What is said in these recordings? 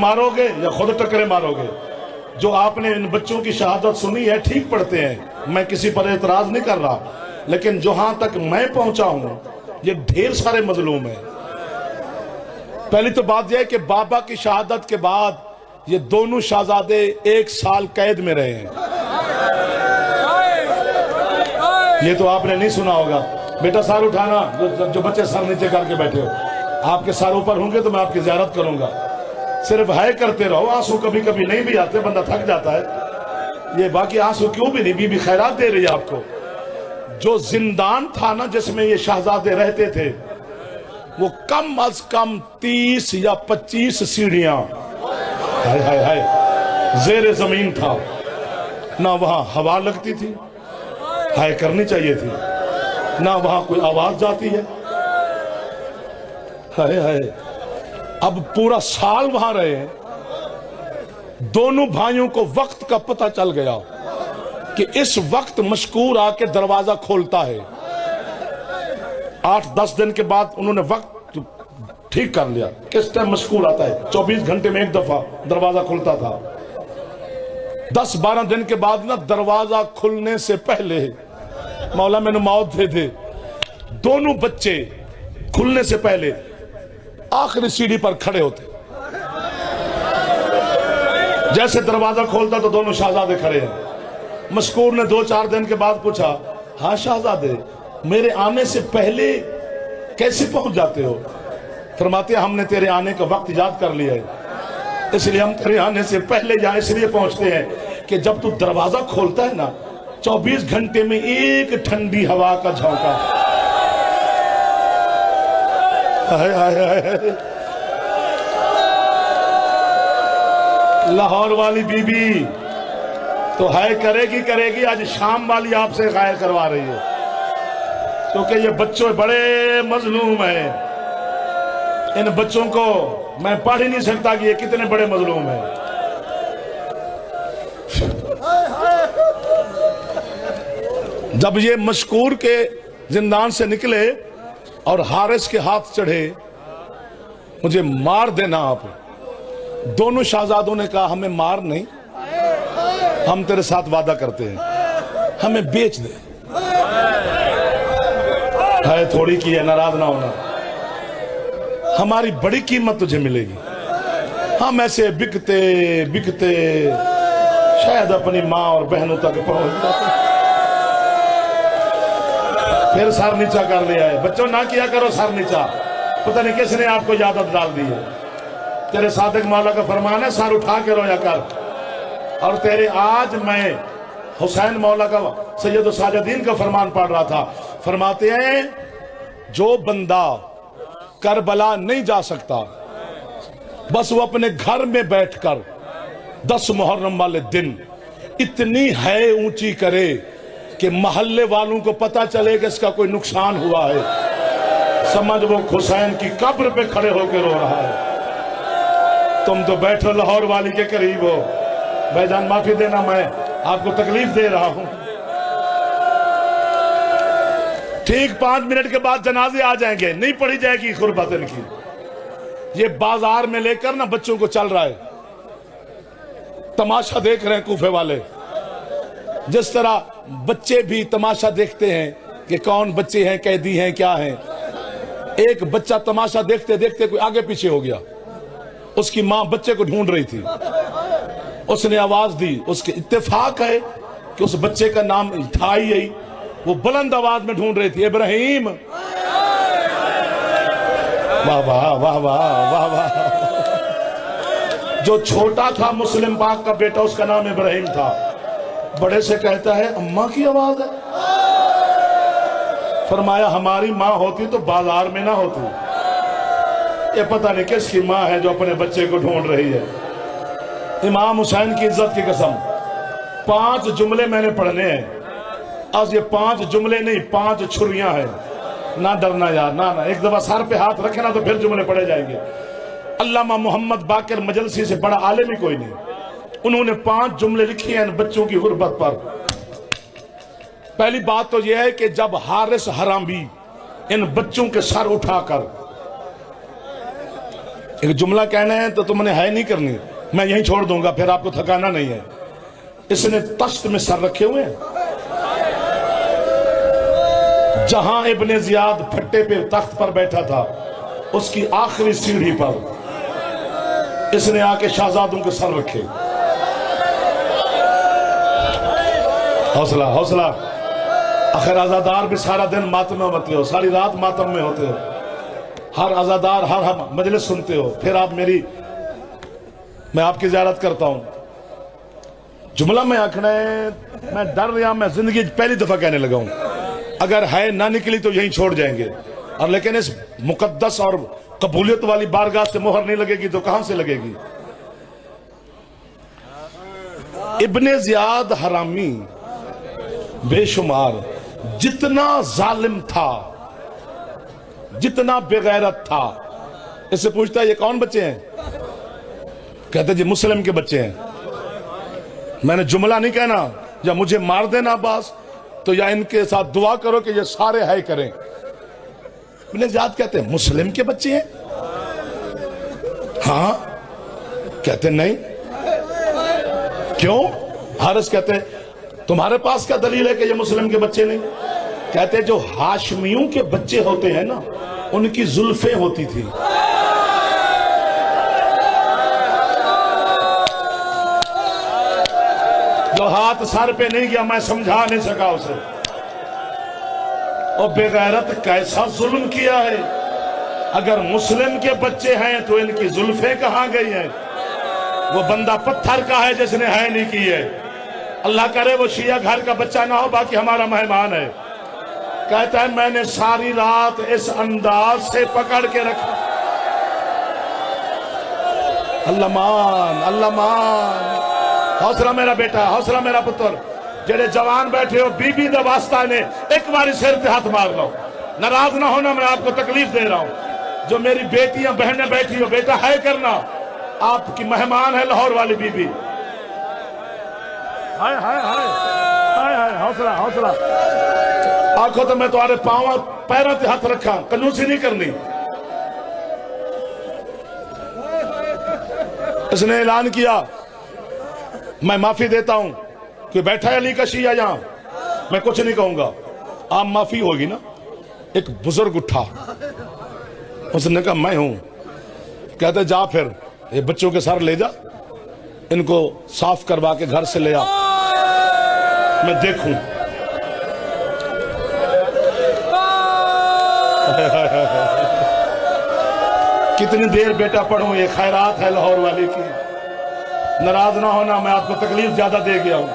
मारोगे या खुद टकरे मारोगे? जो आपने इन बच्चों की शहादत सुनी है, ठीक पढ़ते हैं, मैं किसी पर एतराज नहीं कर रहा, लेकिन जहां तक मैं पहुंचा हूं ये ढेर सारे मजलूम हैं। पहली तो बात यह है कि बाबा की शहादत के बाद ये दोनों शहजादे 1 साल कैद में रहे हैं। ये तो आपने नहीं सुना होगा। बेटा सर उठाना, जो बच्चे सर नीचे करके बैठे हो, आपके सर ऊपर होंगे तो मैं आपकी ज़ियारत करूंगा। सिर्फ है करते रहो, आंसू कभी कभी नहीं भी आते, बंदा थक जाता है। ये बाकी आंसू क्यों भी नहीं, बीबी खैरात दे रही है आपको। जो जिंदान था ना जिसमें ये शहजादे रहते थे, वो कम अज कम 30 या 25 सीढ़ियां हाय हाय हाय जेर जमीन था। ना वहां हवा लगती थी, हाय करनी चाहिए थी, ना वहां कोई आवाज जाती है, हाय हाय। अब पूरा साल वहां रहे हैं। दोनों भाइयों को वक्त का पता चल गया कि इस वक्त मशकूर आके दरवाजा खोलता है। 8-10 दिन के बाद उन्होंने वक्त ठीक कर लिया, किस टाइम मशकूर आता है। 24 घंटे में एक दफा दरवाजा खुलता था। 10-12 दिन के बाद ना दरवाजा खुलने से पहले मौला मैंने मौत दे दे, दोनों बच्चे खुलने से पहले आखिरी सीढ़ी पर खड़े होते। जैसे दरवाजा खोलता तो दोनों शहजादे खड़े हैं। मशकूर ने 2-4 दिन के बाद पूछा, हाँ शहजादे, मेरे आने से पहले कैसे पहुंच जाते हो? फरमाते, हमने तेरे आने का वक्त याद कर लिया है, इसलिए हम तेरे आने से पहले यहाँ इसलिए पहुंचते हैं कि जब तू दरवाजा खोलता है ना, 24 घंटे में एक ठंडी हवा का झोंका। हाय हाय हाय। लाहौर वाली बीबी तो है करेगी करेगी, आज शाम वाली आपसे गायर करवा रही है, क्योंकि ये बच्चों बड़े मजलूम हैं। इन बच्चों को मैं पढ़ ही नहीं सकता कि ये कितने बड़े मजलूम हैं। जब ये मशकूर के जिंदान से निकले और हारिस के हाथ चढ़े, मुझे मार देना आप। दोनों शहजादों ने कहा, हमें मार नहीं, हम तेरे साथ वादा करते हैं, हमें बेच दे। है थोड़ी की है, नाराज ना होना, हमारी बड़ी कीमत तुझे मिलेगी। हम ऐसे बिकते बिकते शायद अपनी माँ और बहनों तक पहुंच जाते। फिर सर नीचा कर लिया है। बच्चों ना किया करो सर नीचा, पता नहीं किसने आपको आदत डाल दी है। तेरे सादिक मौला का फरमान है, सर उठा के रोया कर। और तेरे आज मैं हुसैन मौला का, सैयद साजिदीन का फरमान पढ़ रहा था। फरमाते हैं, जो बंदा करबला नहीं जा सकता, बस वो अपने घर में बैठकर 10 मुहर्रम वाले दिन इतनी है ऊंची करे कि मोहल्ले वालों को पता चले कि इसका कोई नुकसान हुआ है, समझ वो हुसैन की कब्र पे खड़े होकर रो रहा है। तुम तो बैठो लाहौर वाली के करीब हो। भाईजान माफी देना, मैं आपको तकलीफ दे रहा हूं। ठीक 5 मिनट के बाद जनाजे आ जाएंगे, नहीं पढ़ी जाएगी खुरबत इनकी। ये बाजार में लेकर ना बच्चों को चल रहा है, तमाशा देख रहे हैं कूफे वाले। जिस तरह बच्चे भी तमाशा देखते हैं कि कौन बच्चे हैं, कैदी हैं, क्या हैं। एक बच्चा तमाशा देखते देखते कोई आगे पीछे हो गया। उसकी मां बच्चे को ढूंढ रही थी, उसने आवाज दी। उसके इत्तेफाक है कि उस बच्चे का नाम था ही यही। वो बुलंद आवाज में ढूंढ रही थी, इब्राहिम। वाह वाह वाह वाह वाह वाह। जो छोटा था मुस्लिम पाक का बेटा, उसका नाम इब्राहिम था। बड़े से कहता है, अम्मा की आवाज है। फरमाया, हमारी माँ होती तो बाजार में ना होती। ये पता नहीं किसकी माँ है जो अपने बच्चे को ढूंढ रही है। इमाम हुसैन की इज्जत की कसम, 5 जुमले मैंने पढ़ने हैं। आज ये 5 जुमले नहीं, 5 छुरियां हैं। ना डरना यार, ना ना, एक दफा सर पे हाथ रखे ना तो फिर जुमले पढ़े जाएंगे। अल्लामा मोहम्मद बाकिर मजलसी से बड़ा आलिम ही कोई नहीं। उन्होंने 5 जुमले लिखे हैं बच्चों की गुर्बत पर। पहली बात तो यह है कि जब हारिस हरामी इन बच्चों के सर उठाकर एक जुमला कहना है तो तुमने है नहीं करनी, मैं यहीं छोड़ दूंगा, फिर आपको थकाना नहीं है। इसने तश्त में सर रखे हुए हैं। जहां इब्ने जियाद फट्टे पे तख्त पर बैठा था, उसकी आखिरी सीढ़ी पर इसने आके शहजादों के सर रखे। हौसला हौसला। आखिर आजादार भी सारा दिन मातम में होते हो, सारी रात मातम में होते हो, हर आजादार हर मजलिस सुनते हो, फिर आप मैं आपकी ज़ियारत करता हूं। जुमला में आखना है, मैं डर रहा, मैं जिंदगी पहली दफा कहने लगा हूं, अगर है ना निकली तो यहीं छोड़ जाएंगे। और लेकिन इस मुकद्दस और कबूलियत वाली बारगाह से मोहर नहीं लगेगी तो कहां से लगेगी। इब्ने जियाद हरामी बेशुमार, जितना जालिम था, जितना बेगैरत था। इससे पूछता है ये कौन बच्चे हैं? कहते जी मुस्लिम के बच्चे हैं। मैंने जुमला नहीं कहना, या मुझे मार देना बस, तो या इनके साथ दुआ करो कि ये सारे है करें। इब्ने जियाद कहते हैं मुस्लिम के बच्चे हैं? हाँ। कहते नहीं। क्यों? हारिस कहते तुम्हारे पास क्या दलील है कि ये मुस्लिम के बच्चे नहीं? कहते जो हाशमियों के बच्चे होते हैं ना, उनकी जुल्फें होती थी। जो हाथ सर पे नहीं गया, मैं समझा नहीं सका उसे। और बेगैरत कैसा जुल्म किया है। अगर मुस्लिम के बच्चे हैं तो इनकी जुल्फें कहां गई हैं? वो बंदा पत्थर का है जिसने है नहीं की है। अल्लाह करे वो शिया घर का बच्चा ना हो, बाकी हमारा मेहमान है। कहता है मैंने सारी रात इस अंदाज से पकड़ के रखा। अल्लाह मान, अल्लाह मान। हौसला मेरा बेटा, हौसला मेरा पुत्र। जेड़े जवान बैठे हो, बीबी दा वास्ता ने एक बार सिर पे हाथ मार लो। नाराज ना होना, मैं आपको तकलीफ दे रहा हूं। जो मेरी बेटियां बहनें बैठी हो, बेटा है करना, आपकी मेहमान है लाहौर वाली बीबी। हाय हाय हाय हाय हाय। हौसला हौसला। आखो तो मैं तुम्हारे पांव पैरों पे हाथ रखा, कंजूसी नहीं करनी। इसने ऐलान किया मैं माफी देता हूं कि बैठा है अली का शिया यहां, मैं कुछ नहीं कहूंगा, आप माफी होगी ना। एक बुजुर्ग उठा, उसने कहा मैं हूं। कहते जा फिर ये बच्चों के सर ले जा, इनको साफ करवा के घर से ले आ, मैं देखूं। कितनी देर बेटा पढ़ूं, ये खैरात है लाहौर वाले की। नाराज ना होना, मैं आपको तकलीफ ज्यादा दे गया हूं।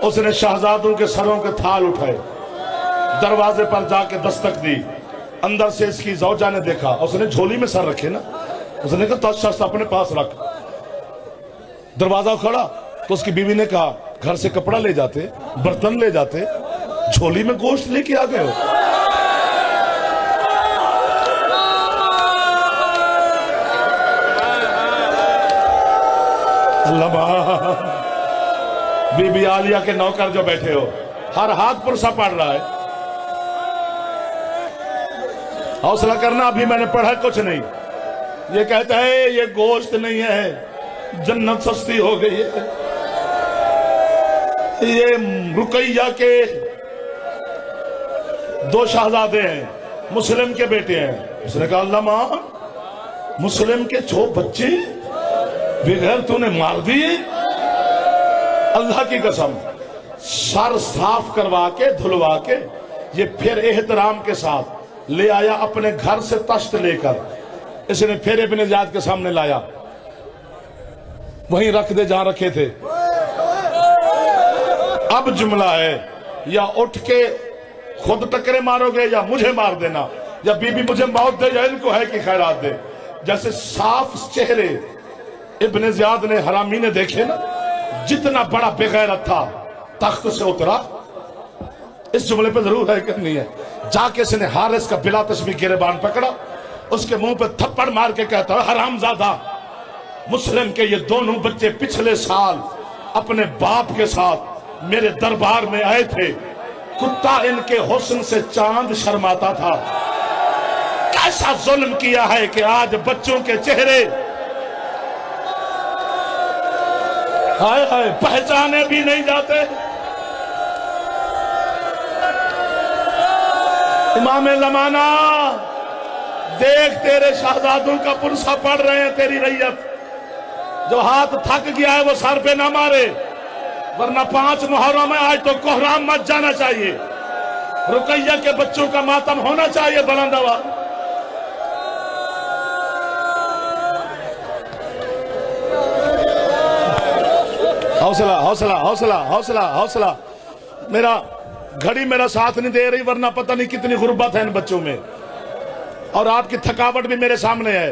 उसने शहजादों के सरों के थाल उठाए, दरवाजे पर जाके दस्तक दी। अंदर से इसकी जौजा ने देखा, उसने झोली में सर रखे ना, उसने कहा तश्त अपने पास रख। दरवाजा खड़ा तो उसकी बीवी ने कहा घर से कपड़ा ले जाते, बर्तन ले जाते, झोली में गोश्त लेके आ गए हो। अल्लाह। बीबी आलिया के नौकर जो बैठे हो, हर हाथ पुरसा पड़ रहा है। हौसला करना, अभी मैंने पढ़ा कुछ नहीं। ये कहता है ये गोश्त नहीं है, जन्नत सस्ती हो गई है। ये रुकैया के 2 शहजादे हैं, मुस्लिम के बेटे हैं। उसने कहा अल्लाह मां, मुस्लिम के 2 बच्चे बगैर तूने मार दिए? अल्लाह की कसम। सर साफ करवा के धुलवा के ये फिर एहतराम के साथ ले आया, अपने घर से तश्त लेकर इसने फिर इब्ने जियाद के सामने लाया, वहीं रख दे जहां रखे थे। अब जुमला है, या उठ के खुद टकरे मारोगे या मुझे मार देना, या बीबी मुझे मौत दे या इनको है कि खैरात दे। जैसे साफ चेहरे इब्ने जियाद ने हरामी ने देखे ना, जितना बड़ा बेगैरत था तख्त से उतरा। इस जुमले पे जरूर है करनी है। जाके इसने हारिस का बिला तस्बीह गिरेबान पकड़ा, उसके मुंह पे थप्पड़ मार के कहता हरामजादा, मुस्लिम के ये दोनों बच्चे पिछले साल अपने बाप के साथ मेरे दरबार में आए थे। कुत्ता इनके हुस्न से चांद शर्माता था। ऐसा जुल्म किया है कि आज बच्चों के चेहरे हाय हाय पहचाने भी नहीं जाते। इमाम ज़माना देख, तेरे शहजादों का पुरसा पढ़ रहे हैं तेरी रैयत। जो हाथ थक गया है वो सर पे ना मारे, वरना 5 मुहर्रम में आज तो कोहराम मच जाना चाहिए। रुकैया के बच्चों का मातम होना चाहिए बुलंद आवाज। हौसला हौसला हौसला हौसला हौसला। मेरा घड़ी मेरा साथ नहीं दे रही, वरना पता नहीं कितनी गुर्बत है इन बच्चों में, और आपकी थकावट भी मेरे सामने है।